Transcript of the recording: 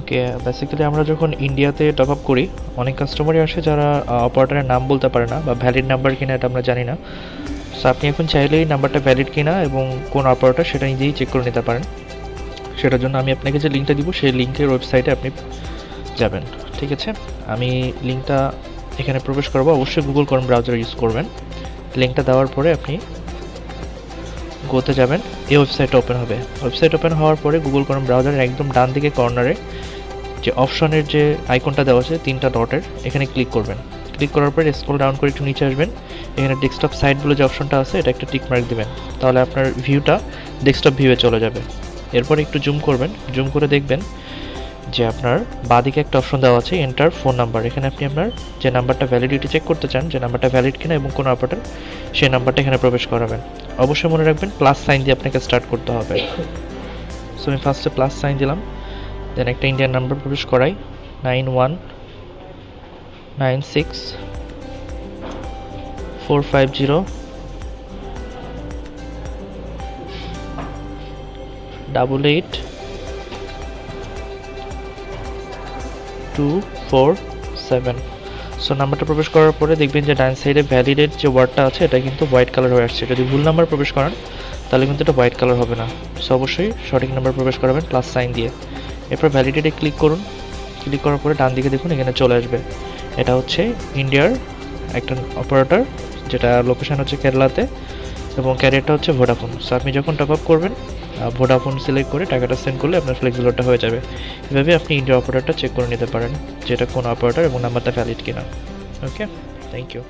ওকে, basically আমরা যখন ইন্ডিয়াতে টপ আপ করি, অনেক কাস্টমারই আসে যারা অপারেটরের নাম বলতে পারে না বা ভ্যালিড নাম্বার কিনা এটা আমরা জানি না। সো আপনি এখন চাইলেই নাম্বারটা ভ্যালিড কিনা এবং কোন অপারেটর সেটা নিজেই চেক করে নিতে পারেন। সেটার জন্য আমি আপনাকে যে লিঙ্কটা দিব সেই লিঙ্কের ওয়েবসাইটে আপনি যাবেন। ঠিক আছে, আমি লিঙ্কটা এখানে প্রবেশ করবো। অবশ্যই গুগল ক্রোম ব্রাউজার ইউজ করবেন। লিঙ্কটা দেওয়ার পরে আপনি গোতে যাবেন, এই ওয়েবসাইটটা ওপেন হবে। ওয়েবসাইট ওপেন হওয়ার পরে গুগল ক্রোম ব্রাউজারের একদম ডান দিকে কর্নারে যে অপশনের যে আইকনটা দেওয়া আছে 3টা ডটের, এখানে ক্লিক করবেন। ক্লিক করার পরে স্ক্রল ডাউন করে একটু নিচে আসবেন। এখানে ডেস্কটপ সাইট বলে যে অপশনটা আছে এটা একটা টিক মার্ক দিবেন, তাহলে আপনার ভিউটা ডেস্কটপ ভিউয়ে চলে যাবে। এরপর একটু জুম করবেন, জুম করে দেখবেন যে আপনার বাঁদিকে একটা অপশন দেওয়া আছে এন্টার ফোন নাম্বার। এখানে আপনি আপনার যে নাম্বারটা ভ্যালিডিটি চেক করতে চান, যে নাম্বারটা ভ্যালিড কিনা এবং কোন অপারেটর, সেই নাম্বারটা এখানে প্রবেশ করাবেন। অবশ্যই মনে রাখবেন প্লাস সাইন দিয়ে আপনাকে স্টার্ট করতে হবে। সো আমি ফার্স্টে প্লাস সাইন দিলাম, দেন একটা ইন্ডিয়ান নাম্বার প্রবেশ করাই 9196488247। সো নাম্বারটা প্রবেশ করার পরে দেখবেন যে ডান সাইডে ভ্যালিডেট যে ওয়ার্ডটা আছে এটা কিন্তু হোয়াইট কালার হয়ে আসছে। যদি ভুল নাম্বার প্রবেশ করান তাহলে কিন্তু এটা হোয়াইট কালার হবে না। সো অবশ্যই সঠিক নাম্বার প্রবেশ করাবেন প্লাস সাইন দিয়ে। এরপর ভ্যালিডিটি ক্লিক করুন। ক্লিক করার পরে ডান দিকে দেখুন এখানে চলে আসবে, এটা হচ্ছে ইন্ডিয়ার একটা অপারেটর, যেটা লোকেশন হচ্ছে কেরালাতে এবং ক্যারিয়ারটা হচ্ছে ভোডাফোন। সো আপনি যখন টপ আপ করবেন ভোডাফোন সিলেক্ট করে টাকাটা সেন্ড করলে আপনার ফ্লেক্সিলোডটা হয়ে যাবে। এভাবে আপনি ইন্ডিয়া অপারেটরটা চেক করে নিতে পারেন যেটা কোন অপারেটর এবং নাম্বারটা ভ্যালিড কিনা। ওকে, থ্যাংক ইউ।